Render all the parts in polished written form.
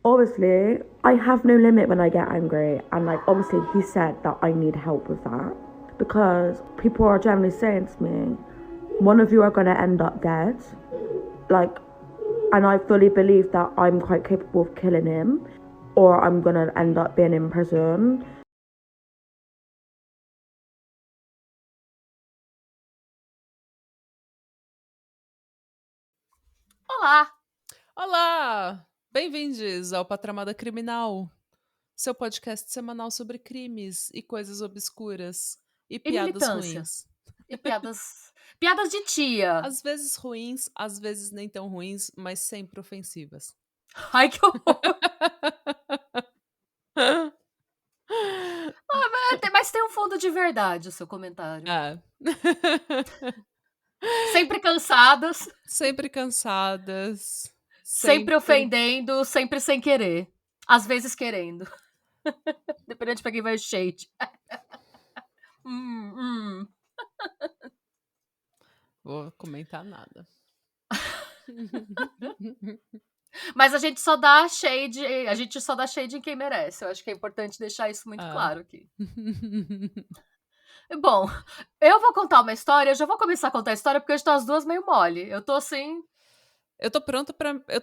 Obviously, I have no limit when I get angry, and like obviously he said that I need help with that because people are generally saying to me, one of you are going to end up dead, like, and I fully believe that I'm quite capable of killing him, or I'm going to end up being in prison. Olá! Olá! Bem-vindos ao Patramada Criminal, seu podcast semanal sobre crimes e coisas obscuras e piadas militância. ruins. E piadas de tia. Às vezes ruins, às vezes nem tão ruins, mas sempre ofensivas. Ai, que horror! Mas tem um fundo de verdade o seu comentário. É. Sempre cansadas, Sempre cansadas. sempre ofendendo, sempre sem querer. Às vezes querendo. Dependendo de pra quem vai o shade. Vou comentar nada. Mas a gente só dá shade em quem merece. Eu acho que é importante deixar isso muito claro aqui. Bom, eu vou contar uma história, eu já vou começar a contar a história porque hoje estão as duas meio mole. Eu tô assim. Eu tô pronta pra. Eu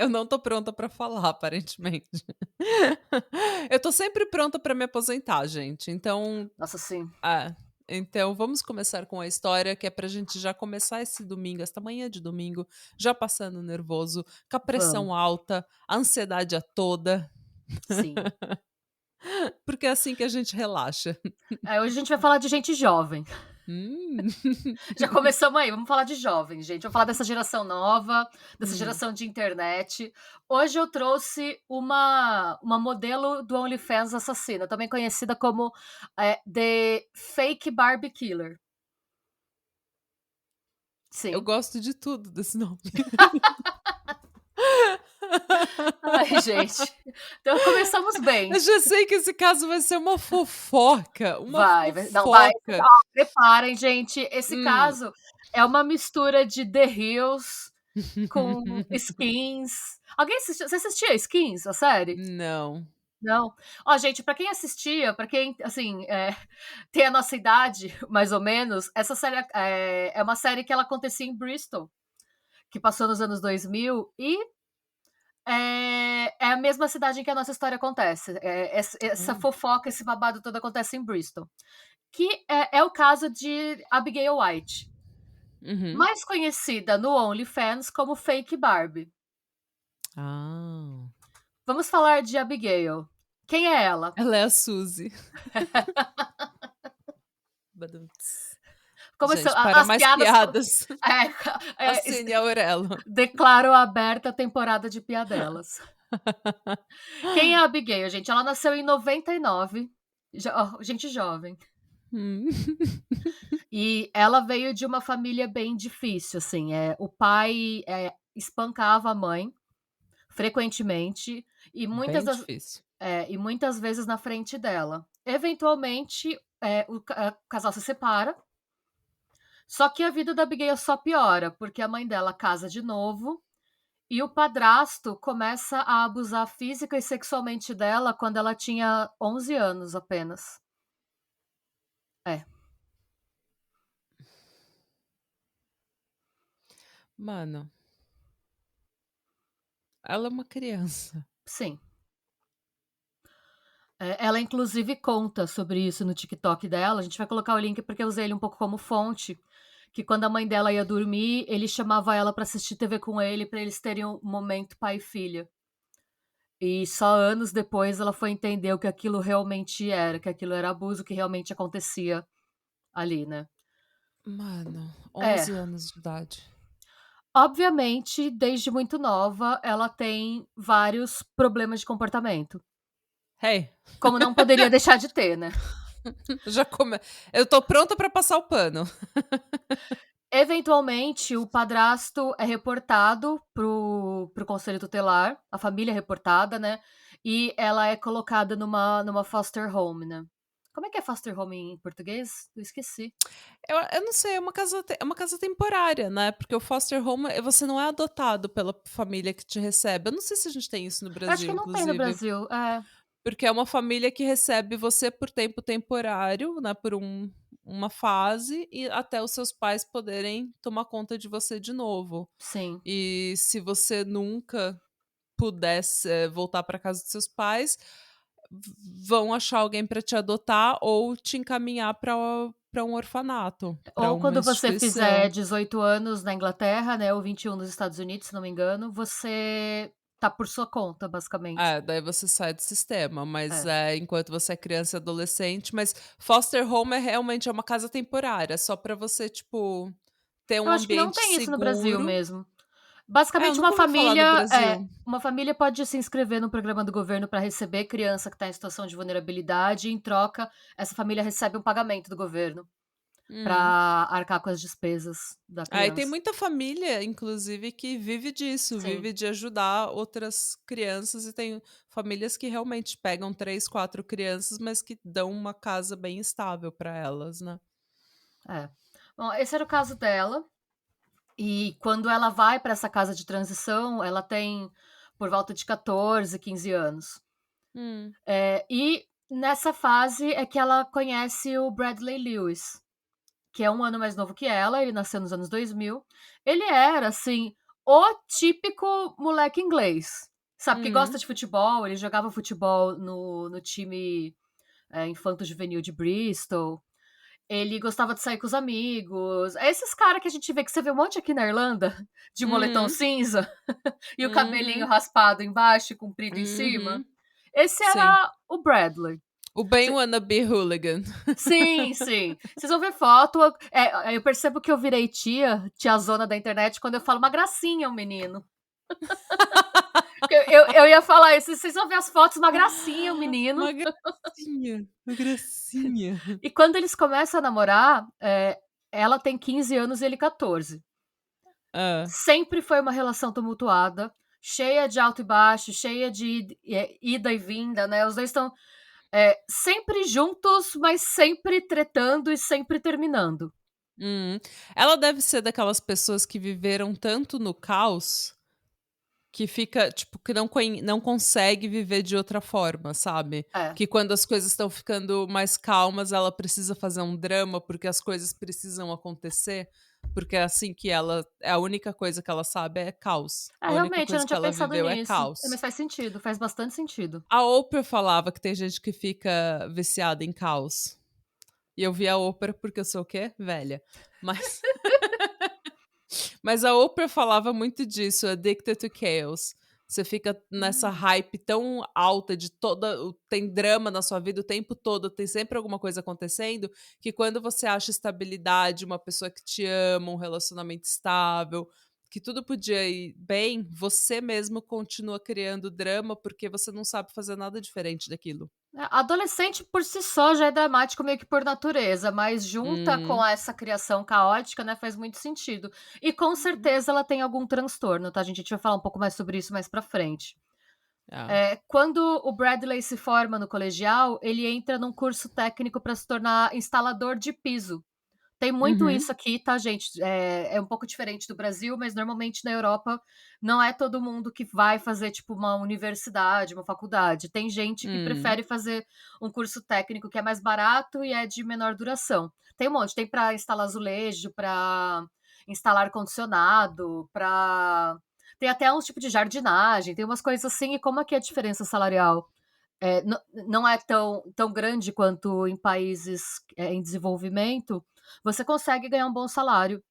não tô pronta pra falar, aparentemente. Eu tô sempre pronta pra me aposentar, gente. Então. Nossa, sim. Então vamos começar com a história, que é pra gente já começar esse domingo, esta manhã de domingo, já passando nervoso, com a pressão alta, a ansiedade a toda. Sim. Porque é assim que a gente relaxa. Hoje a gente vai falar de gente jovem. Já começamos aí, vamos falar de jovens, gente. Vamos falar dessa geração nova, dessa geração de internet. Hoje eu trouxe uma modelo do OnlyFans assassina, também conhecida como The Fake Barbie Killer. Sim. Eu gosto de tudo desse nome. Ai, gente. Então começamos bem. Eu já sei que esse caso vai ser uma fofoca. Vai. Preparem, gente. Esse caso é uma mistura de The Hills com Skins. Alguém assistiu? Você assistia Skins, a série? Não. Não? Ó, gente, pra quem assistia, pra quem, assim, tem a nossa idade, mais ou menos, essa série é uma série que ela acontecia em Bristol, que passou nos anos 2000 e é a mesma cidade em que a nossa história acontece. Essa fofoca, esse babado todo acontece em Bristol. Que é o caso de Abigail White. Mais conhecida no OnlyFans como Fake Barbie. Vamos falar de Abigail. Quem é ela? Ela é a Suzy. Gente, para mais piadas. Assine a Aurelo. Declaro aberta a temporada de piadelas. Quem é a Abigail, gente? Ela nasceu em 99. Gente jovem. E ela veio de uma família bem difícil, assim. O pai espancava a mãe frequentemente e muitas vezes na frente dela. Eventualmente, o casal se separa. Só que a vida da Abigail só piora, porque a mãe dela casa de novo e o padrasto começa a abusar física e sexualmente dela quando ela tinha 11 anos apenas. Mano, ela é uma criança. Sim. Ela, inclusive, conta sobre isso no TikTok dela. A gente vai colocar o link porque eu usei ele um pouco como fonte. Que quando a mãe dela ia dormir, ele chamava ela para assistir TV com ele, para eles terem um momento pai e filha. E só anos depois ela foi entender o que aquilo realmente era, que aquilo era abuso, que realmente acontecia ali, né? Mano, 11 anos de idade. Obviamente, desde muito nova, ela tem vários problemas de comportamento. Hey. Como não poderia deixar de ter, né? Eu tô pronta pra passar o pano. Eventualmente, o padrasto é reportado pro conselho tutelar, a família é reportada, né? E ela é colocada numa foster home, né? Como é que é foster home em português? Eu esqueci. Eu não sei, é uma casa temporária, né? Porque o foster home, você não é adotado pela família que te recebe. Eu não sei se a gente tem isso no Eu acho Brasil, que não tem no inclusive. Brasil. É, Porque é uma família que recebe você por tempo temporário, né? Por uma fase, e até os seus pais poderem tomar conta de você de novo. sim. E se você nunca pudesse voltar para casa dos seus pais, vão achar alguém para te adotar ou te encaminhar para um orfanato, para Ou uma quando você fizer instituição. 18 anos na Inglaterra, né? Ou 21 nos Estados Unidos, se não me engano, você tá por sua conta, basicamente. É, daí você sai do sistema, mas É. enquanto você é criança e adolescente, mas foster home realmente uma casa temporária, só para você, tipo, ter Eu um acho que não ambiente tem isso no Brasil seguro. mesmo. Eu Basicamente, nunca ouvi falar no Brasil. uma família pode se inscrever no programa do governo para receber criança que está em situação de vulnerabilidade, e em troca, essa família recebe um pagamento do governo para Hum. arcar com as despesas da Aí tem criança. muita família, inclusive, que vive disso, Sim. vive de ajudar outras crianças, e tem famílias que realmente pegam 3, 4 crianças, mas que dão uma casa bem estável para elas, né? É. Bom, esse era o caso dela. E quando ela vai para essa casa de transição, ela tem por volta de 14, 15 anos. Hum. E nessa fase é que ela conhece o Bradley Lewis, que é um ano mais novo que ela, ele nasceu nos anos 2000. Ele era, assim, o típico moleque inglês, sabe, que gosta Hum. de futebol, ele jogava futebol no time infanto-juvenil de Bristol, ele gostava de sair com os amigos. É esses caras que a gente vê, que você vê um monte aqui na Irlanda, de moletom Uhum. cinza, e o cabelinho Uhum. raspado embaixo e comprido em cima. Uhum. Esse Sim. era o Bradley. O bem wannabe hooligan. Sim, sim. Vocês vão ver foto. Eu percebo que eu virei tiazona da internet, quando eu falo uma gracinha, o menino. Eu ia falar isso. Vocês vão ver as fotos, uma gracinha, o menino. Uma gracinha, uma gracinha. E quando eles começam a namorar, ela tem 15 anos e ele 14. Ah. Sempre foi uma relação tumultuada, cheia de alto e baixo, cheia de ida e vinda, né? Os dois estão sempre juntos, mas sempre tretando e sempre terminando. Ela deve ser daquelas pessoas que viveram tanto no caos que fica, tipo, que não consegue viver de outra forma, sabe? É. Que quando as coisas estão ficando mais calmas, ela precisa fazer um drama porque as coisas precisam acontecer, porque é assim que ela, é a única coisa que ela sabe é caos. A única Realmente, eu não coisa que tinha ela pensado viveu é nisso. caos. Mas faz sentido, faz bastante sentido. A Oprah falava que tem gente que fica viciada em caos. E eu vi a Oprah porque eu sou o quê? Velha. Mas mas a Oprah falava muito disso, addicted to chaos. Você fica nessa hype tão alta de tem drama na sua vida o tempo todo, tem sempre alguma coisa acontecendo, que quando você acha estabilidade, uma pessoa que te ama, um relacionamento estável, que tudo podia ir bem, você mesmo continua criando drama porque você não sabe fazer nada diferente daquilo. Adolescente por si só já é dramático meio que por natureza, mas junta com Uhum. essa criação caótica, né, faz muito sentido. E com Uhum. certeza ela tem algum transtorno, tá, gente? A gente vai falar um pouco mais sobre isso mais pra frente. Ah. Quando o Bradley se forma no colegial, ele entra num curso técnico para se tornar instalador de piso. Tem muito Uhum. isso aqui, tá, gente? É um pouco diferente do Brasil, mas normalmente na Europa não é todo mundo que vai fazer, tipo, uma universidade, uma faculdade. Tem gente que Hum. prefere fazer um curso técnico que é mais barato e é de menor duração. Tem um monte, tem para instalar azulejo, para instalar ar-condicionado, para. Tem até uns tipo de jardinagem, tem umas coisas assim, e como é que é a diferença salarial? Não é tão grande quanto em países em desenvolvimento, você consegue ganhar um bom salário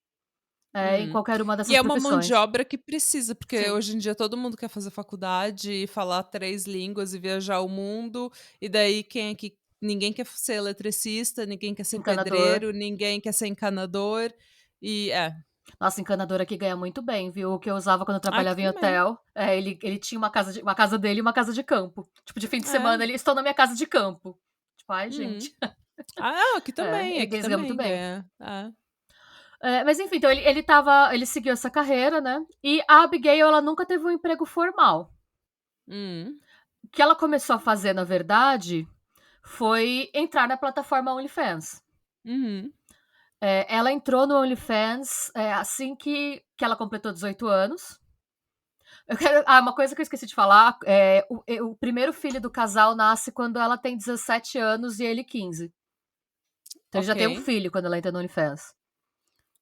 em Hum. qualquer uma E dessas é uma mão de profissões. obra que precisa, porque Sim, hoje em dia todo mundo quer fazer faculdade e falar 3 línguas e viajar o mundo, e daí quem é que ninguém quer ser eletricista, ninguém quer ser encanador. pedreiro, ninguém quer ser encanador, e é. Nossa, encanador aqui ganha muito bem, viu? O que eu usava quando eu Aqui trabalhava em também. hotel, ele tinha uma casa dele e uma casa de campo. Tipo, de fim de É. semana, ele estou na minha casa de campo. Tipo, ai, Uhum. gente. Ah, aqui É, também eles ganham muito bem. ganha. É. Mas enfim, então ele seguiu essa carreira, né? E a Abigail, ela nunca teve um emprego formal. O que ela começou a fazer, na verdade, foi entrar na plataforma OnlyFans. Ela entrou no OnlyFans assim que ela completou 18 anos. Uma coisa que eu esqueci de falar, o primeiro filho do casal nasce quando ela tem 17 anos e ele 15. Então ele já tem um filho quando ela entra no OnlyFans.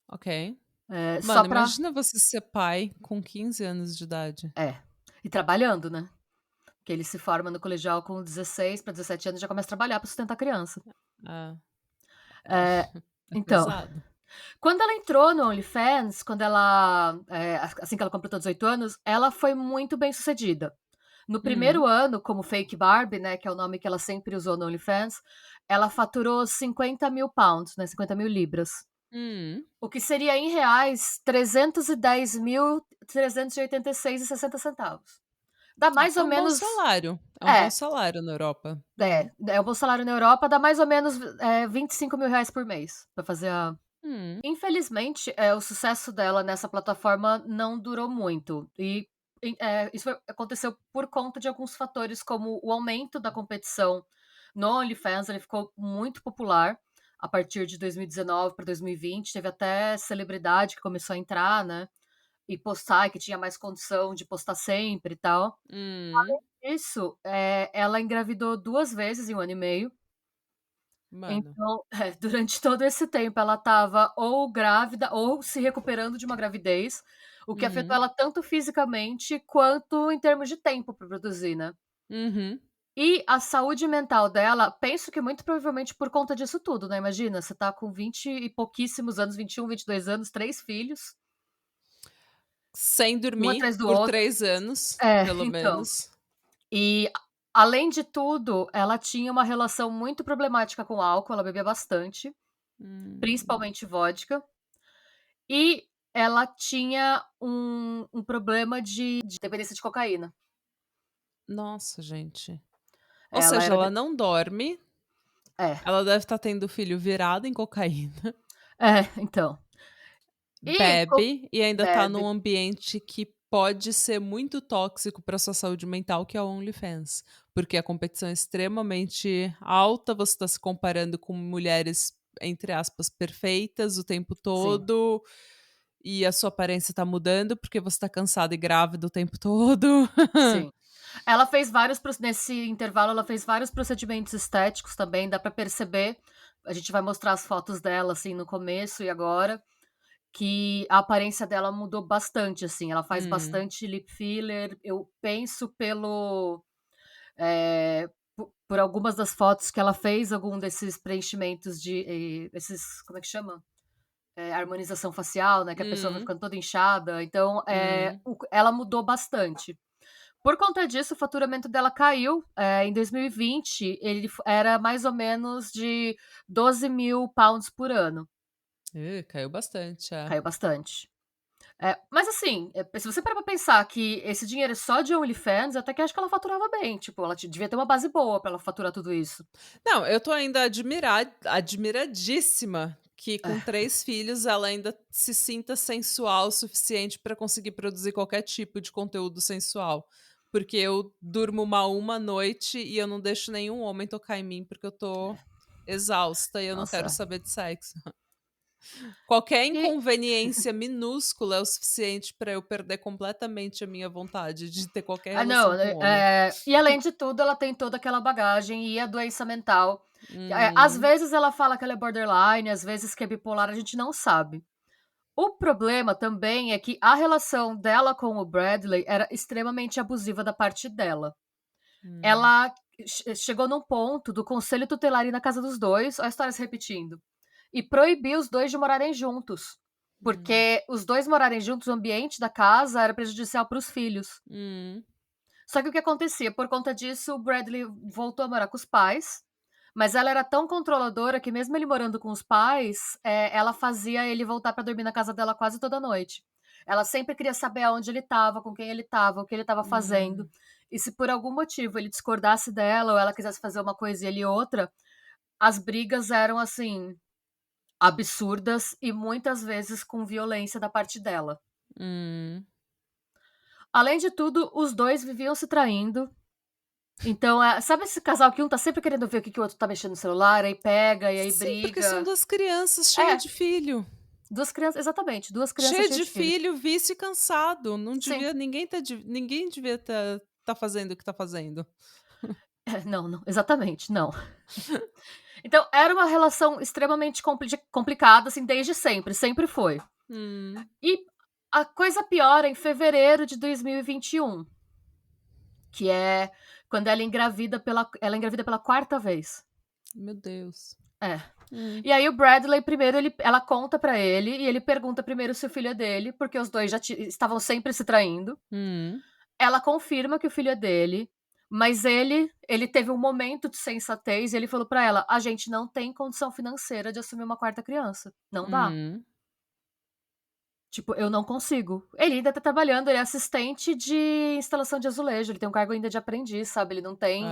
Ok. Só Mano, imagina você ser pai com 15 anos de idade. E trabalhando, né? Porque ele se forma no colegial com 16 para 17 anos e já começa a trabalhar para sustentar a criança. Então, pesado. Quando ela entrou no OnlyFans, assim que ela completou 18 anos, ela foi muito bem sucedida. No primeiro ano, como Fake Barbie, né, que é o nome que ela sempre usou no OnlyFans, ela faturou 50 mil pounds, né, 50 mil libras. O que seria em reais 310.386,60 centavos. Dá mais ou menos. É um bom salário. É um bom salário na Europa. É um bom salário na Europa, dá mais ou menos 25 mil reais por mês pra fazer a. Infelizmente, o sucesso dela nessa plataforma não durou muito. E isso aconteceu por conta de alguns fatores, como o aumento da competição no OnlyFans. Ele ficou muito popular a partir de 2019 para 2020. Teve até celebridade que começou a entrar, né? E postar, que tinha mais condição de postar sempre e tal. Além disso, ela engravidou 2 vezes em 1 ano e meio. Mano. Então, durante todo esse tempo, ela estava ou grávida ou se recuperando de uma gravidez, o que afetou ela tanto fisicamente quanto em termos de tempo para produzir, né? E a saúde mental dela, penso que muito provavelmente por conta disso tudo, né? Imagina, você tá com 20 e pouquíssimos anos, 21, 22 anos, 3 filhos. Sem Um dormir atrás do por outro. 3 anos, pelo Então. menos. E, além de tudo, ela tinha uma relação muito problemática com o álcool, ela bebia bastante, principalmente vodka. E ela tinha um problema de dependência de cocaína. Nossa, gente. Ou Ela seja, era ela não dorme. Ela deve estar tendo o filho virado em cocaína. Então. Bebe e ainda tá Bebe. num ambiente que pode ser muito tóxico para sua saúde mental, que é o OnlyFans. Porque a competição é extremamente alta, você está se comparando com mulheres, entre aspas, perfeitas o tempo todo. Sim. E a sua aparência tá mudando porque você tá cansada e grávida o tempo todo. Sim. Ela fez nesse intervalo, ela fez vários procedimentos estéticos também, dá pra perceber. A gente vai mostrar as fotos dela, assim, no começo e agora, que a aparência dela mudou bastante, assim. Ela faz bastante lip filler. Eu penso por algumas das fotos que ela fez, algum desses preenchimentos esses, como é que chama? Harmonização facial, né? Que a pessoa vai ficando toda inchada. Então, ela mudou bastante. Por conta disso, o faturamento dela caiu. Em 2020, ele era mais ou menos de 12 mil pounds por ano. Caiu bastante, Caiu bastante. Mas assim, se você parar pra pensar que esse dinheiro é só de OnlyFans, eu até que acho que ela faturava bem. Tipo, ela devia ter uma base boa pra ela faturar tudo isso. Não, eu tô ainda admiradíssima que com 3 filhos ela ainda se sinta sensual o suficiente pra conseguir produzir qualquer tipo de conteúdo sensual. Porque eu durmo mal uma noite e eu não deixo nenhum homem tocar em mim porque eu tô exausta e eu não quero saber de sexo. Qualquer inconveniência minúscula é o suficiente pra eu perder completamente a minha vontade de ter qualquer Não, relação com o homem. e além de tudo, ela tem toda aquela bagagem e a doença mental. Às vezes ela fala que ela é borderline, às vezes que é bipolar, a gente não sabe. O problema também é que a relação dela com o Bradley era extremamente abusiva da parte dela. Ela chegou num ponto do conselho tutelar ir na casa dos dois, olha a história se repetindo, e proibiu os dois de morarem juntos. Porque os dois morarem juntos, o ambiente da casa era prejudicial para os filhos. Só que o que acontecia? Por conta disso, o Bradley voltou a morar com os pais, mas ela era tão controladora que mesmo ele morando com os pais, ela fazia ele voltar para dormir na casa dela quase toda noite. Ela sempre queria saber aonde ele estava, com quem ele estava, o que ele estava fazendo. E se por algum motivo ele discordasse dela ou ela quisesse fazer uma coisa e ele outra, as brigas eram assim absurdas e muitas vezes com violência da parte dela. Além de tudo, os dois viviam se traindo. Então, sabe esse casal que um tá sempre querendo ver o que o outro tá mexendo no celular, aí pega, e aí Sim, briga. porque são duas crianças cheias de filho. Duas crianças, exatamente, duas crianças Cheio cheias de filho, vício e cansado. Não Sim. devia, ninguém devia tá fazendo o que tá fazendo. Não, exatamente, não. Então, era uma relação extremamente complicada, assim, desde sempre foi. E a coisa piora em fevereiro de 2021, que é quando ela engravida pela 4ª vez. Meu Deus. E aí o Bradley, primeiro, ela conta pra ele, e ele pergunta primeiro se o filho é dele, porque os dois já estavam sempre se traindo. Ela confirma que o filho é dele, mas ele teve um momento de sensatez e ele falou pra ela: a gente não tem condição financeira de assumir uma 4ª criança. Não dá. Tipo, eu não consigo. Ele ainda tá trabalhando, ele é assistente de instalação de azulejo, ele tem um cargo ainda de aprendiz, sabe? Ele não tem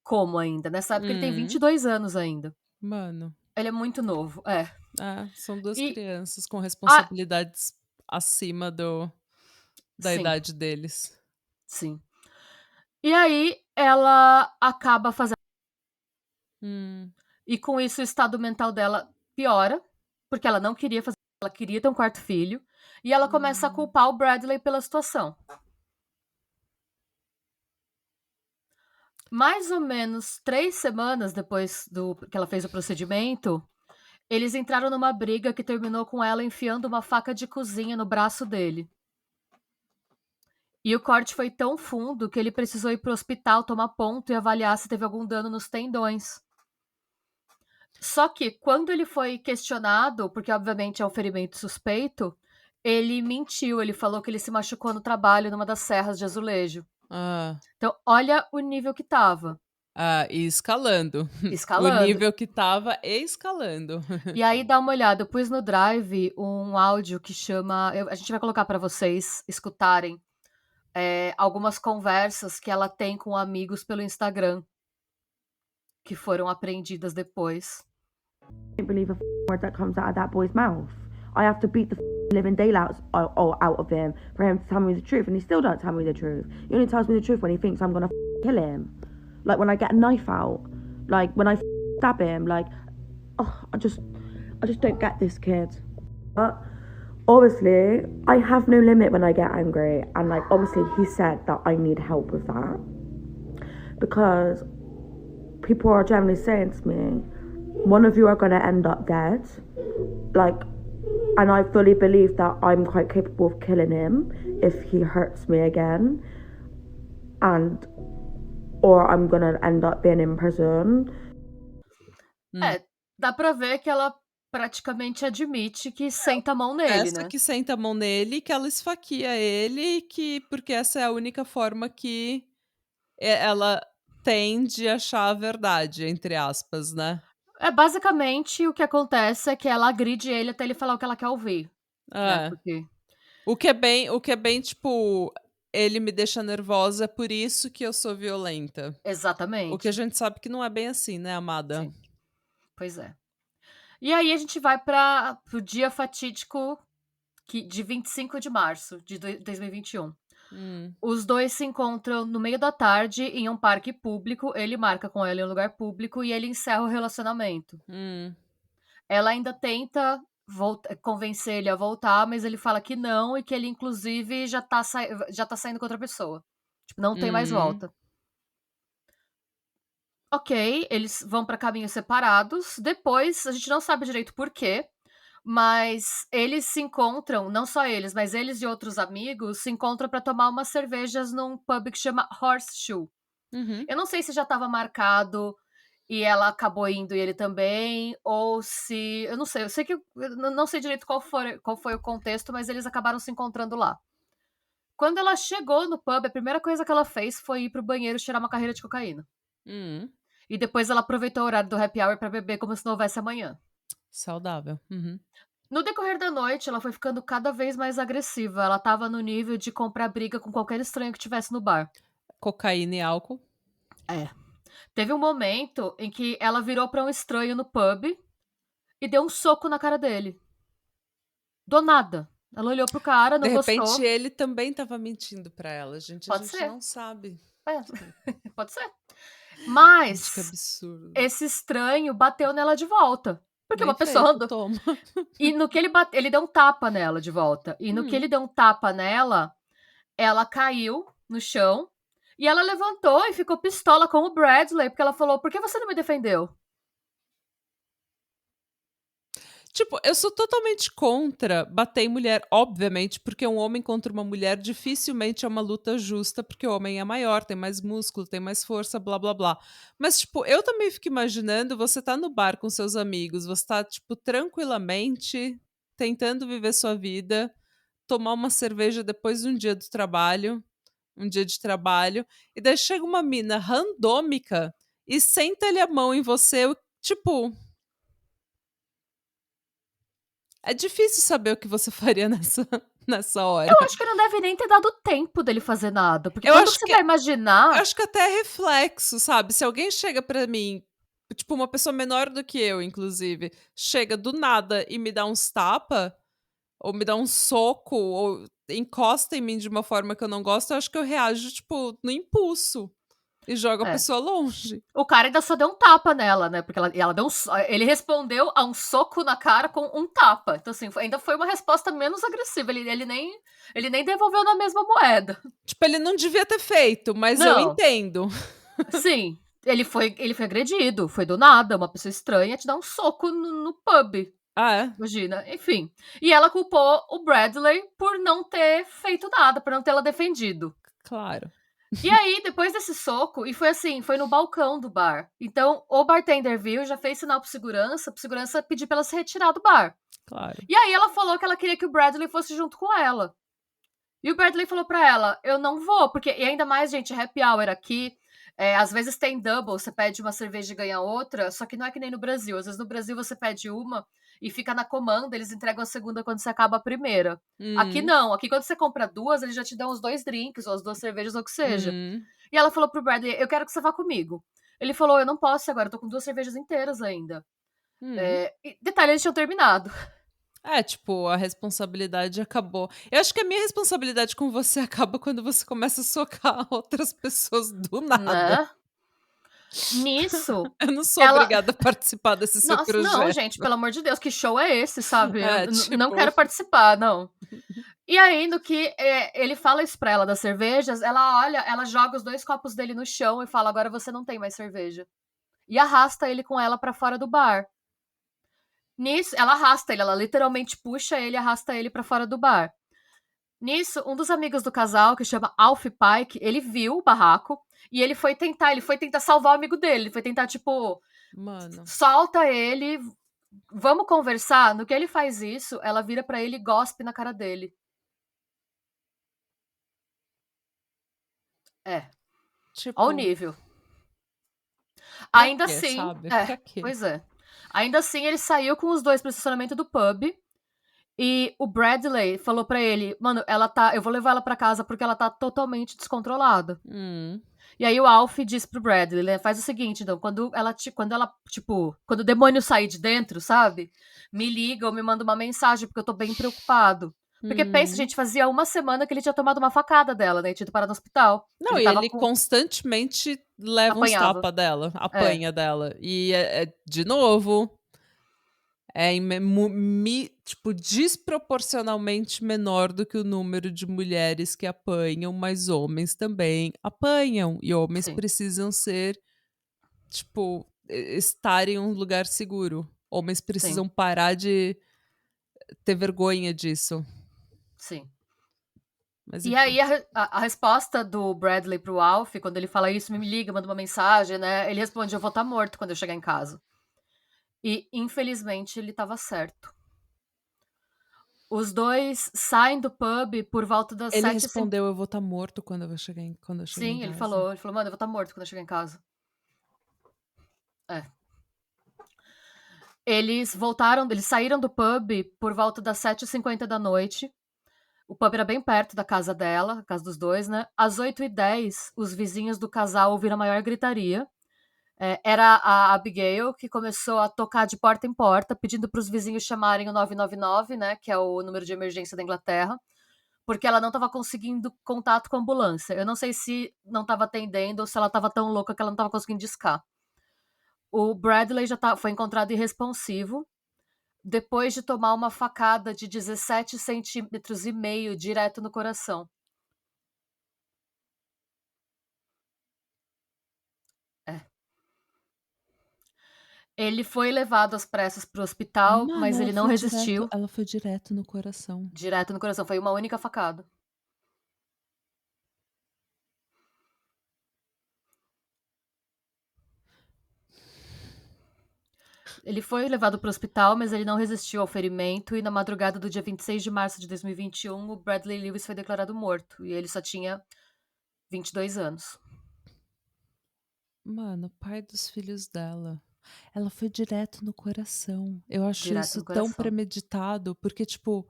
como ainda. Nessa época ele tem 22 anos ainda. Mano. Ele é muito novo, são duas crianças com responsabilidades acima da idade deles. Sim. E aí ela acaba fazendo. E com isso o estado mental dela piora, porque ela não queria fazer, ela queria ter um 4º filho, e ela começa a culpar o Bradley pela situação. Mais ou menos 3 semanas depois que ela fez o procedimento, eles entraram numa briga que terminou com ela enfiando uma faca de cozinha no braço dele. E o corte foi tão fundo que ele precisou ir pro hospital tomar ponto e avaliar se teve algum dano nos tendões. Só que quando ele foi questionado, porque obviamente é um ferimento suspeito, ele mentiu, ele falou que ele se machucou no trabalho numa das serras de azulejo. Então, olha o nível que tava. E escalando. Escalando. O nível que tava escalando. E aí, dá uma olhada, eu pus no Drive um áudio que chama... a gente vai colocar pra vocês escutarem algumas conversas que ela tem com amigos pelo Instagram, que foram apreendidas depois. I can't believe a word that comes out of that boy's mouth. I have to beat the living daylights out of him for him to tell me the truth, and he still don't tell me the truth. He only tells me the truth when he thinks I'm gonna kill him. Like when I get a knife out, like when I stab him, like, I just don't get this kid. But obviously, I have no limit when I get angry, and like obviously he said that I need help with that because people are generally saying to me, one of you are gonna end up dead, like, and I fully believe that I'm quite capable of killing him if he hurts me again, or I'm gonna end up being in prison. Dá pra ver que ela praticamente admite que senta a mão nele, né? Que senta a mão nele, que ela esfaqueia ele, porque essa é a única forma que ela tem de achar a verdade, entre aspas, né? Basicamente, o que acontece é que ela agride ele até ele falar o que ela quer ouvir. Né? Porque... O que é bem, tipo, ele me deixa nervosa, é por isso que eu sou violenta. Exatamente. O que a gente sabe que não é bem assim, né, amada? Sim. Pois é. E aí a gente vai pro dia fatídico de 25 de março de 2021. Os dois se encontram no meio da tarde em um parque público, ele marca com ela em um lugar público e ele encerra o relacionamento. Ela ainda tenta convencer ele a voltar, mas ele fala que não e que ele inclusive já tá saindo com outra pessoa. Tipo, não tem mais volta. Ok, eles vão para caminhos separados. Depois, a gente não sabe direito por quê, mas eles se encontram, não só eles, mas eles e outros amigos se encontram para tomar umas cervejas num pub que chama Horseshoe. Eu não sei se já estava marcado e ela acabou indo e ele também, ou se... Eu não sei, eu sei que... Eu não sei direito qual foi o contexto, mas eles acabaram se encontrando lá. Quando ela chegou no pub, a primeira coisa que ela fez foi ir pro banheiro tirar uma carreira de cocaína. E depois ela aproveitou o horário do happy hour pra beber como se não houvesse amanhã. Saudável. No decorrer da noite, ela foi ficando cada vez mais agressiva. Ela tava no nível de comprar briga com qualquer estranho que tivesse no bar. Cocaína e álcool. Teve um momento em que ela virou pra um estranho no pub e deu um soco na cara dele. Do nada. Ela olhou pro cara, não gostou. De repente ele também tava mentindo pra ela, gente. Pode A gente ser. não sabe. Pode ser. Mas gente, que absurdo. Esse estranho bateu nela de volta. Porque Bem uma pessoa feito, andou. toma. E no que ele bateu, ele deu um tapa nela de volta. E no que ele deu um tapa nela, ela caiu no chão. E ela levantou e ficou pistola com o Bradley, porque ela falou: por que você não me defendeu? Tipo, eu sou totalmente contra bater em mulher, obviamente, porque um homem contra uma mulher dificilmente é uma luta justa, porque o homem é maior, tem mais músculo, tem mais força, blá blá blá. Mas, tipo, eu também fico imaginando, você tá no bar com seus amigos, você tá, tipo, tranquilamente tentando viver sua vida, tomar uma cerveja depois de um dia do trabalho, um dia de trabalho, e daí chega uma mina randômica e senta-lhe a mão em você, tipo. É difícil saber o que você faria nessa hora. Eu acho que não deve nem ter dado tempo dele fazer nada. Porque Eu quando acho você que vai imaginar. Eu acho que até é reflexo, sabe? Se alguém chega pra mim, tipo, uma pessoa menor do que eu, inclusive, chega do nada e me dá uns tapa, ou me dá um soco, ou encosta em mim de uma forma que eu não gosto, eu acho que eu reajo, tipo, no impulso. E jogo a pessoa longe. O cara ainda só deu um tapa nela, né? Porque ela deu ele respondeu a um soco na cara com um tapa. Então, assim, ainda foi uma resposta menos agressiva. Ele nem devolveu na mesma moeda. Tipo, ele não devia ter feito, mas não. eu entendo. Sim, ele foi agredido. Foi do nada. Uma pessoa estranha te dá um soco no pub. Ah, é? Imagina. Enfim. E ela culpou o Bradley por não ter feito nada, por não tê-la defendido. Claro. E aí, depois desse soco, e foi assim, foi no balcão do bar. Então, o bartender viu, já fez sinal pro segurança pediu pra ela se retirar do bar. Claro. E aí ela falou que ela queria que o Bradley fosse junto com ela. E o Bradley falou pra ela, eu não vou, porque, e ainda mais, gente, happy hour aqui, às vezes tem double, você pede uma cerveja e ganha outra, só que não é que nem no Brasil. Às vezes no Brasil você pede uma e fica na comanda, eles entregam a segunda quando você acaba a primeira. Aqui não, aqui quando você compra duas, eles já te dão os 2 drinks, ou as 2 cervejas, ou o que seja. E ela falou pro Bradley, eu quero que você vá comigo. Ele falou, eu não posso agora, eu tô com 2 cervejas inteiras ainda. E detalhe, eles tinham terminado. Tipo, a responsabilidade acabou. Eu acho que a minha responsabilidade com você acaba quando você começa a socar outras pessoas do nada. Né? Nisso. Eu não sou obrigada a participar desse seu Nossa, projeto. não, gente, pelo amor de Deus, que show é esse, sabe? Eu tipo... não quero participar, não. E aí, no que ele fala isso pra ela das cervejas, ela olha, ela joga os 2 copos dele no chão e fala, agora você não tem mais cerveja. E arrasta ele com ela pra fora do bar. Nisso, ela arrasta ele, ela literalmente puxa ele e arrasta ele pra fora do bar. Nisso, um dos amigos do casal, que chama Alf Pike, ele viu o barraco e ele foi tentar salvar o amigo dele. Ele foi tentar, tipo, Mano. Solta ele, vamos conversar. No que ele faz isso, ela vira pra ele e gospe na cara dele. Tipo, Ao nível. Ainda quê, assim, sabe? Pra quê? Pois é. Ainda assim, ele saiu com os 2 pro estacionamento do pub. E o Bradley falou pra ele, mano, eu vou levar ela pra casa porque ela tá totalmente descontrolada. E aí o Alf diz pro Bradley, né, faz o seguinte, então, quando o demônio sair de dentro, sabe? Me liga ou me manda uma mensagem, porque eu tô bem preocupado. Porque pensa, gente, fazia 1 semana que ele tinha tomado uma facada dela, né? E tinha ido parar no hospital. Não, ele constantemente leva uns tapas dela, apanha dela. E, de novo, tipo, desproporcionalmente menor do que o número de mulheres que apanham, mas homens também apanham. E homens precisam ser, tipo, estar em um lugar seguro. Homens precisam parar de ter vergonha disso. Sim. Mas, e aí a resposta do Bradley pro Alf, quando ele fala isso, me liga, manda uma mensagem, né? Ele responde, eu vou estar morto quando eu chegar em casa. E, infelizmente, ele estava certo. Os 2 saem do pub por volta das 7h50. Ele respondeu, eu vou estar morto quando eu chegar em casa. Sim, ele falou, mano, eu vou estar morto quando eu chegar em casa. Eles saíram do pub por volta das 7h50 da noite. O pub era bem perto da casa dela, a casa dos 2, né? Às 8h10, os vizinhos do casal ouviram a maior gritaria. Era a Abigail que começou a tocar de porta em porta, pedindo para os vizinhos chamarem o 999, né, que é o número de emergência da Inglaterra, porque ela não estava conseguindo contato com a ambulância. Eu não sei se não estava atendendo ou se ela estava tão louca que ela não estava conseguindo discar. O Bradley foi encontrado irresponsivo depois de tomar uma facada de 17,5 centímetros direto no coração. Ele foi levado às pressas para o hospital, Mano, mas ele não resistiu. Ela foi direto no coração. Direto no coração, foi uma única facada. Ele foi levado para o hospital, mas ele não resistiu ao ferimento e na madrugada do dia 26 de março de 2021, o Bradley Lewis foi declarado morto e ele só tinha 22 anos. Mano, pai dos filhos dela. Ela foi direto no coração. Eu acho Direto isso no tão coração. premeditado, porque, tipo,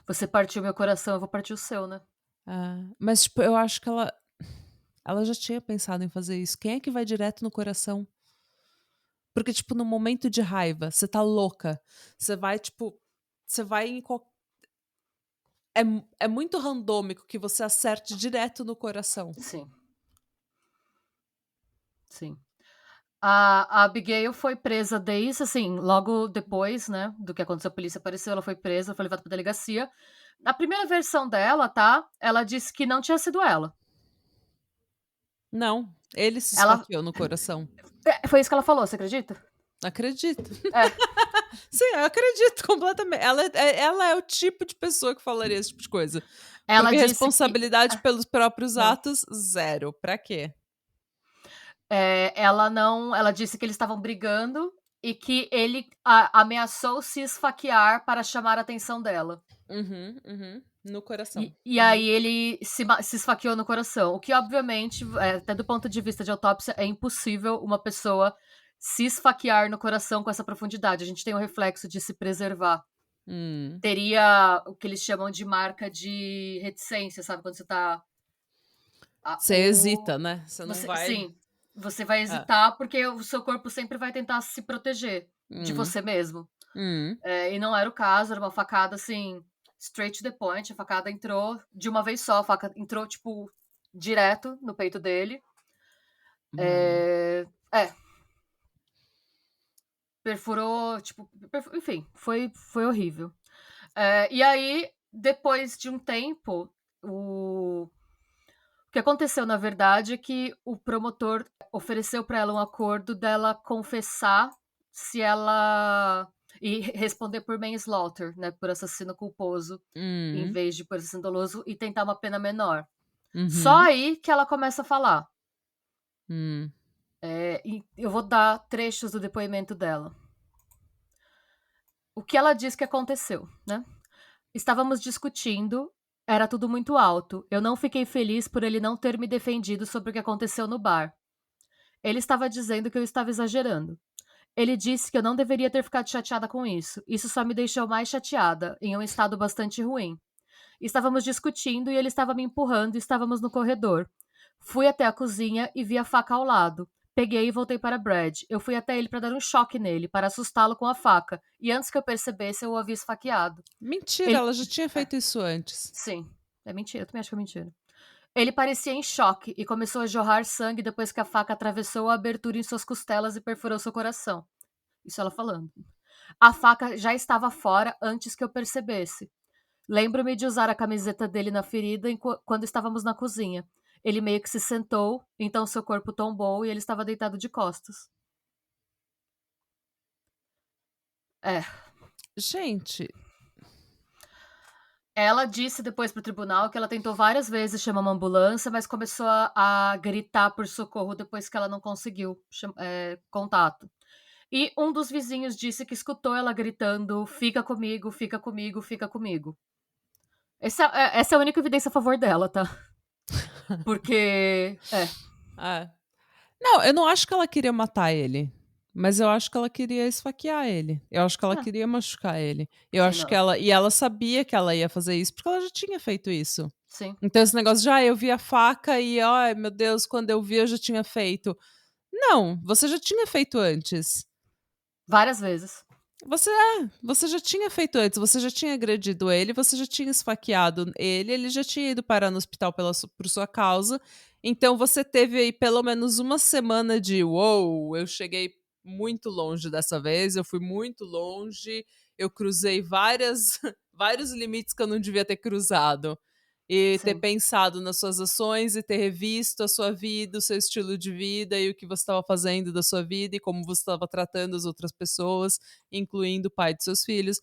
Você partiu meu coração, eu vou partir o seu, né? mas, tipo, eu acho que ela já tinha pensado em fazer isso. Quem é que vai direto no coração? Porque, tipo, no momento de raiva, você tá louca. Você vai, tipo, você vai em É muito randômico que você acerte direto no coração. Sim. Sim. A Abigail foi presa desde, assim, logo depois, né, do que aconteceu, a polícia apareceu, ela foi presa, foi levada pra delegacia. Na primeira versão dela, tá? Ela disse que não tinha sido ela. Não, ele se Ela esfaqueou no coração. Foi isso que ela falou, você acredita? Acredito. É. Sim, eu acredito completamente. Ela é o tipo de pessoa que falaria esse tipo de coisa. Ela Porque disse responsabilidade pelos próprios Não. atos, zero. Pra quê? Ela disse que eles estavam brigando e que ele ameaçou se esfaquear para chamar a atenção dela. No coração. E aí ele se esfaqueou no coração. O que, obviamente, até do ponto de vista de autópsia, é impossível uma pessoa se esfaquear no coração com essa profundidade. A gente tem o reflexo de se preservar. Teria o que eles chamam de marca de reticência, sabe? Quando você tá. Você hesita, né? Você não vai. Sim, você vai hesitar porque o seu corpo sempre vai tentar se proteger de você mesmo. E não era o caso, era uma facada assim, straight to the point. A facada entrou de uma vez só, a faca entrou, tipo, direto no peito dele. Perfurou, tipo, enfim, foi horrível. E aí, depois de um tempo, o que aconteceu, na verdade, é que o promotor ofereceu para ela um acordo dela confessar se ela e responder por manslaughter, né, por assassino culposo, em vez de por assassino doloso, e tentar uma pena menor. Só aí que ela começa a falar. E eu vou dar trechos do depoimento dela. O que ela diz que aconteceu, né? Estávamos discutindo, era tudo muito alto. Eu não fiquei feliz por ele não ter me defendido sobre o que aconteceu no bar. Ele estava dizendo que eu estava exagerando. Ele disse que eu não deveria ter ficado chateada com isso. Isso só me deixou mais chateada, em um estado bastante ruim. Estávamos discutindo e ele estava me empurrando e estávamos no corredor. Fui até a cozinha e vi a faca ao lado. Peguei e voltei para Brad. Eu fui até ele para dar um choque nele, para assustá-lo com a faca. E antes que eu percebesse, eu o havia esfaqueado. Mentira, ela já tinha feito isso antes. Sim, é mentira. Eu também acho que é mentira. Ele parecia em choque e começou a jorrar sangue depois que a faca atravessou a abertura em suas costelas e perfurou seu coração. Isso ela falando. A faca já estava fora antes que eu percebesse. Lembro-me de usar a camiseta dele na ferida quando estávamos na cozinha. Ele meio que se sentou, então seu corpo tombou e ele estava deitado de costas. Gente. Ela disse depois pro tribunal que ela tentou várias vezes chamar uma ambulância, mas começou a gritar por socorro depois que ela não conseguiu contato. E um dos vizinhos disse que escutou ela gritando: fica comigo, fica comigo, fica comigo. Essa é a única evidência a favor dela, tá? Porque. Não, eu não acho que ela queria matar ele. Mas eu acho que ela queria esfaquear ele. Eu acho que ela queria machucar ele. Eu acho que ela. E ela sabia que ela ia fazer isso porque ela já tinha feito isso. Sim. Então esse negócio de: "Ai, eu vi a faca e, ai, meu Deus, quando eu vi eu já tinha feito". Não, você já tinha feito antes. Várias vezes. Você já tinha feito antes, você já tinha agredido ele, você já tinha esfaqueado ele já tinha ido parar no hospital por sua causa, então você teve aí pelo menos uma semana de: "Uou, eu cheguei muito longe dessa vez, eu fui muito longe, eu cruzei várias vários limites que eu não devia ter cruzado". E ter Sim. pensado nas suas ações e ter revisto a sua vida, o seu estilo de vida e o que você estava fazendo da sua vida e como você estava tratando as outras pessoas, incluindo o pai de seus filhos.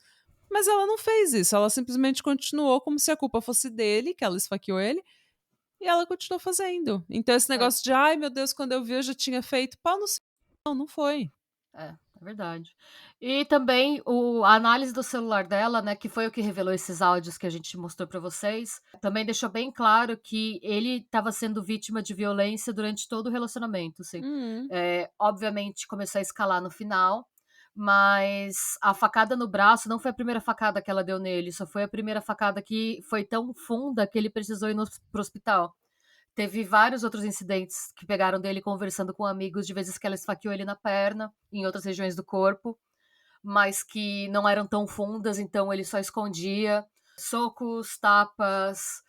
Mas ela não fez isso, ela simplesmente continuou como se a culpa fosse dele, que ela esfaqueou ele, e ela continuou fazendo. Então esse É. negócio de: "Ai, meu Deus, quando eu vi eu já tinha feito", pau no seu, não, não foi. É verdade. E também a análise do celular dela, né, que foi o que revelou esses áudios que a gente mostrou pra vocês, também deixou bem claro que ele estava sendo vítima de violência durante todo o relacionamento, assim. Uhum. Obviamente começou a escalar no final, mas a facada no braço não foi a primeira facada que ela deu nele, só foi a primeira facada que foi tão funda que ele precisou ir pro hospital. Teve vários outros incidentes que pegaram dele conversando com amigos, de vezes que ela esfaqueou ele na perna, em outras regiões do corpo, mas que não eram tão fundas, então ele só escondia. Socos, tapas,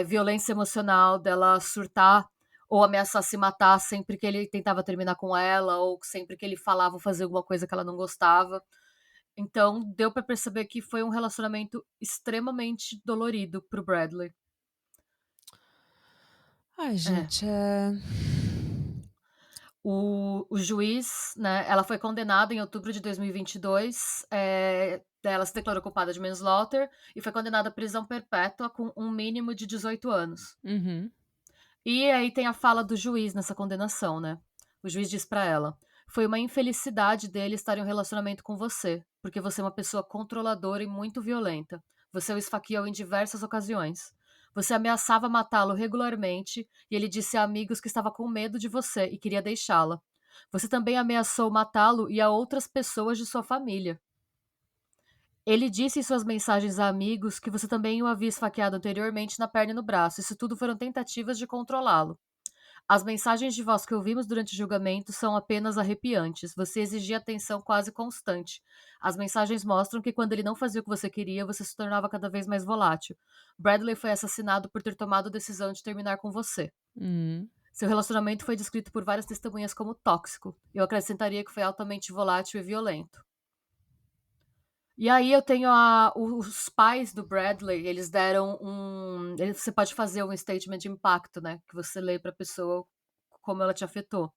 violência emocional dela surtar ou ameaçar se matar sempre que ele tentava terminar com ela, ou sempre que ele falava ou fazia alguma coisa que ela não gostava. Então deu pra perceber que foi um relacionamento extremamente dolorido pro Bradley. Ai, É. gente, O juiz, né, ela foi condenada em outubro de 2022, ela se declarou culpada de manslaughter e foi condenada à prisão perpétua com um mínimo de 18 anos. Uhum. E aí tem a fala do juiz nessa condenação, né. O juiz diz pra ela: "Foi uma infelicidade dele estar em um relacionamento com você, porque você é uma pessoa controladora e muito violenta. Você o esfaqueou em diversas ocasiões. Você ameaçava matá-lo regularmente e ele disse a amigos que estava com medo de você e queria deixá-la. Você também ameaçou matá-lo e a outras pessoas de sua família. Ele disse em suas mensagens a amigos que você também o havia esfaqueado anteriormente na perna e no braço. Isso tudo foram tentativas de controlá-lo. As mensagens de voz que ouvimos durante o julgamento são apenas arrepiantes. Você exigia atenção quase constante. As mensagens mostram que quando ele não fazia o que você queria, você se tornava cada vez mais volátil. Bradley foi assassinado por ter tomado a decisão de terminar com você. Uhum. Seu relacionamento foi descrito por várias testemunhas como tóxico. Eu acrescentaria que foi altamente volátil e violento. E aí eu tenho os pais do Bradley, eles deram você pode fazer um statement de impacto, né, que você lê pra pessoa como ela te afetou.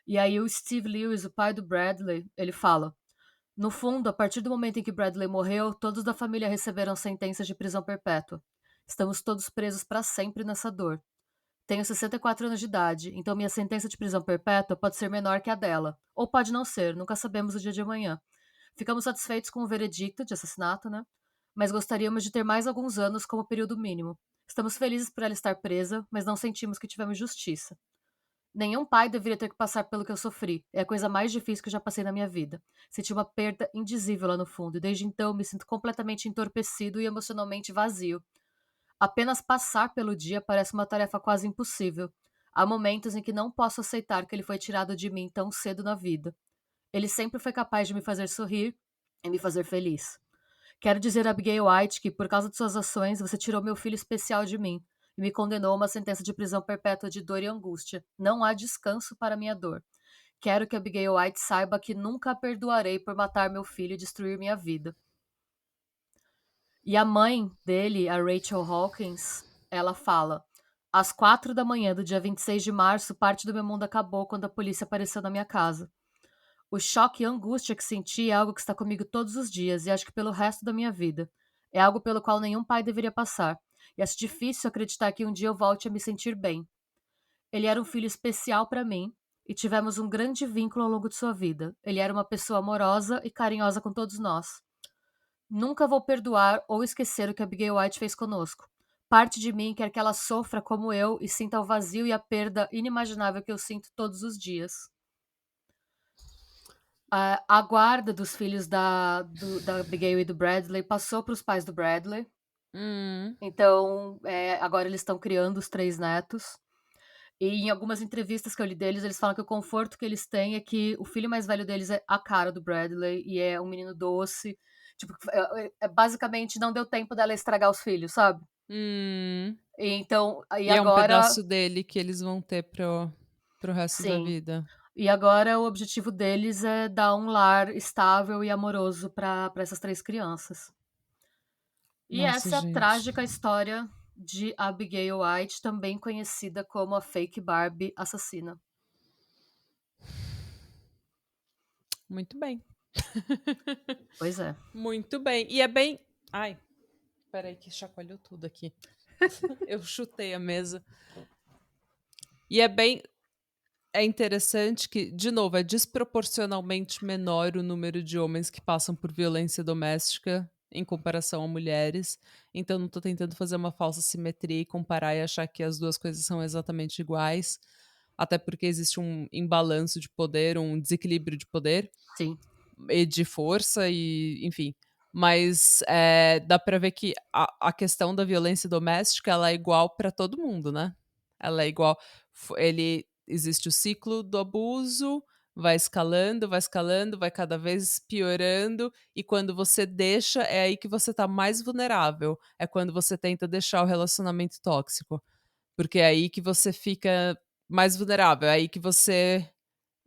E aí o Steve Lewis, o pai do Bradley, ele fala: "No fundo, a partir do momento em que Bradley morreu, todos da família receberam sentenças de prisão perpétua. Estamos todos presos para sempre nessa dor. Tenho 64 anos de idade, então minha sentença de prisão perpétua pode ser menor que a dela. Ou pode não ser, nunca sabemos o dia de amanhã. Ficamos satisfeitos com o veredicto de assassinato, né? Mas gostaríamos de ter mais alguns anos como período mínimo. Estamos felizes por ela estar presa, mas não sentimos que tivemos justiça. Nenhum pai deveria ter que passar pelo que eu sofri. É a coisa mais difícil que eu já passei na minha vida. Senti uma perda indizível lá no fundo, e desde então me sinto completamente entorpecido e emocionalmente vazio. Apenas passar pelo dia parece uma tarefa quase impossível. Há momentos em que não posso aceitar que ele foi tirado de mim tão cedo na vida. Ele sempre foi capaz de me fazer sorrir e me fazer feliz. Quero dizer a Abigail White que, por causa de suas ações, você tirou meu filho especial de mim e me condenou a uma sentença de prisão perpétua de dor e angústia. Não há descanso para minha dor. Quero que Abigail White saiba que nunca a perdoarei por matar meu filho e destruir minha vida." E a mãe dele, a Rachel Hawkins, ela fala: "Às 4 da manhã do dia 26 de março, parte do meu mundo acabou quando a polícia apareceu na minha casa. O choque e a angústia que senti é algo que está comigo todos os dias e acho que pelo resto da minha vida. É algo pelo qual nenhum pai deveria passar. E acho difícil acreditar que um dia eu volte a me sentir bem. Ele era um filho especial para mim e tivemos um grande vínculo ao longo de sua vida. Ele era uma pessoa amorosa e carinhosa com todos nós. Nunca vou perdoar ou esquecer o que Abigail White fez conosco. Parte de mim quer que ela sofra como eu e sinta o vazio e a perda inimaginável que eu sinto todos os dias." A guarda dos filhos da Abigail e do Bradley passou para os pais do Bradley. Então, agora eles estão criando os 3 netos. E em algumas entrevistas que eu li deles, eles falam que o conforto que eles têm é que o filho mais velho deles é a cara do Bradley e é um menino doce. Tipo, basicamente não deu tempo dela estragar os filhos, sabe? Então, e E é um agora. pedaço dele que eles vão ter pro resto da Sim. vida. E agora o objetivo deles é dar um lar estável e amoroso para essas 3 crianças. E Nossa, essa é a gente. trágica história de Abigail White, também conhecida como a Fake Barbie assassina. Muito bem. Pois é. Muito bem. E é bem... Ai, peraí que chacoalhou tudo aqui. Eu chutei a mesa. E é bem... É interessante que, de novo, é desproporcionalmente menor o número de homens que passam por violência doméstica em comparação a mulheres. Então, não tô tentando fazer uma falsa simetria e comparar e achar que as duas coisas são exatamente iguais. Até porque existe um imbalanço de poder, um desequilíbrio de poder. Sim. E de força, e enfim. Mas dá pra ver que a questão da violência doméstica, ela é igual pra todo mundo, né? Ela é igual. Existe o ciclo do abuso, vai escalando, vai cada vez piorando, e quando você deixa, é aí que você tá mais vulnerável. É quando você tenta deixar o relacionamento tóxico. Porque é aí que você fica mais vulnerável, é aí que você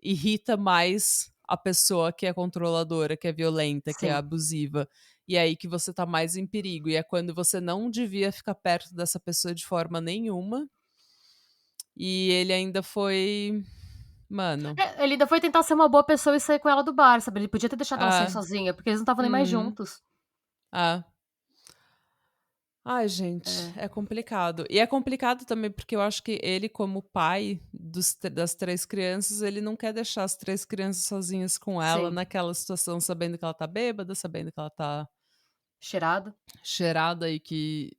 irrita mais a pessoa que é controladora, que é violenta, que é Sim. abusiva. E é aí que você tá mais em perigo. E é quando você não devia ficar perto dessa pessoa de forma nenhuma. E ele ainda foi. Mano. Ele ainda foi tentar ser uma boa pessoa e sair com ela do bar, sabe? Ele podia ter deixado ela sair Ah. sozinha, porque eles não estavam nem mais juntos. Ah. Ai, gente, é complicado. E é complicado também porque eu acho que ele, como pai das 3 crianças, ele não quer deixar as 3 crianças sozinhas com ela Sim. naquela situação, sabendo que ela tá bêbada, sabendo que ela tá Cheirado. cheirada e que.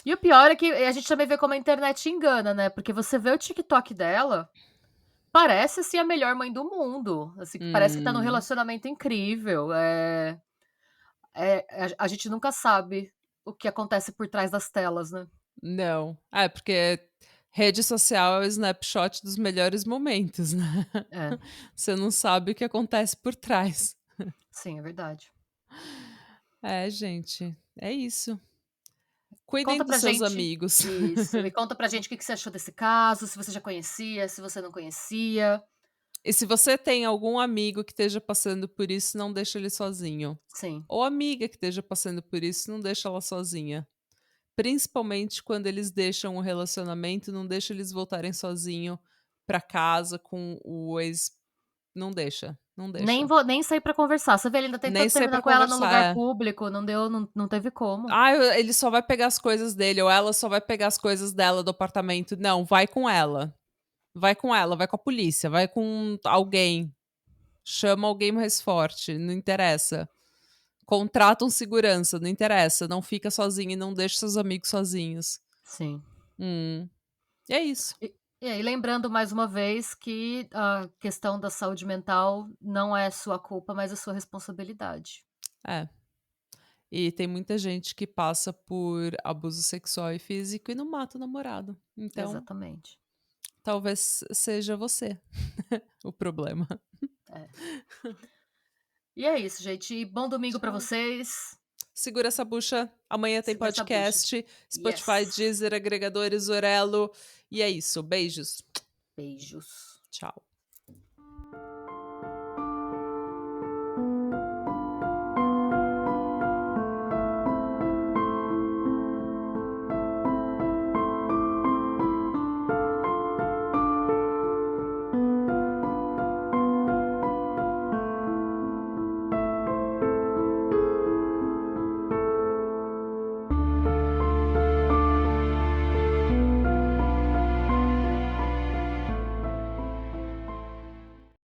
E o pior é que a gente também vê como a internet engana, né? Porque você vê o TikTok dela, parece assim a melhor mãe do mundo. Assim, parece que tá num relacionamento incrível. A gente nunca sabe o que acontece por trás das telas, né? Não. Porque rede social é o snapshot dos melhores momentos, né? É. Você não sabe o que acontece por trás. Sim, é verdade. Gente, é isso. Cuidem Conta dos pra seus gente amigos. isso, e conta pra gente o que você achou desse caso, se você já conhecia, se você não conhecia. E se você tem algum amigo que esteja passando por isso, não deixa ele sozinho. Sim. Ou amiga que esteja passando por isso, não deixa ela sozinha. Principalmente quando eles deixam o relacionamento, não deixa eles voltarem sozinho pra casa com o ex. Não deixa, não deixa. Nem sair pra conversar. Você vê, ele ainda tentou Nem sair terminar pra com ela num lugar conversar. público, não deu, não teve como. Ele só vai pegar as coisas dele, ou ela só vai pegar as coisas dela do apartamento. Não, vai com ela. Vai com ela, vai com a polícia, vai com alguém. Chama alguém mais forte, não interessa. Contrata um segurança, não interessa. Não fica sozinho e não deixa seus amigos sozinhos. Sim. E é isso. E aí, lembrando mais uma vez que a questão da saúde mental não é sua culpa, mas é sua responsabilidade. É. E tem muita gente que passa por abuso sexual e físico e não mata o namorado. Então, Exatamente. talvez seja você o problema. É. E é isso, gente. E bom domingo pra Tchau. vocês. Segura essa bucha. Amanhã tem Segura essa bucha. podcast. Spotify, Yes. Deezer, agregadores, Orelo. E é isso. Beijos. Beijos. Tchau.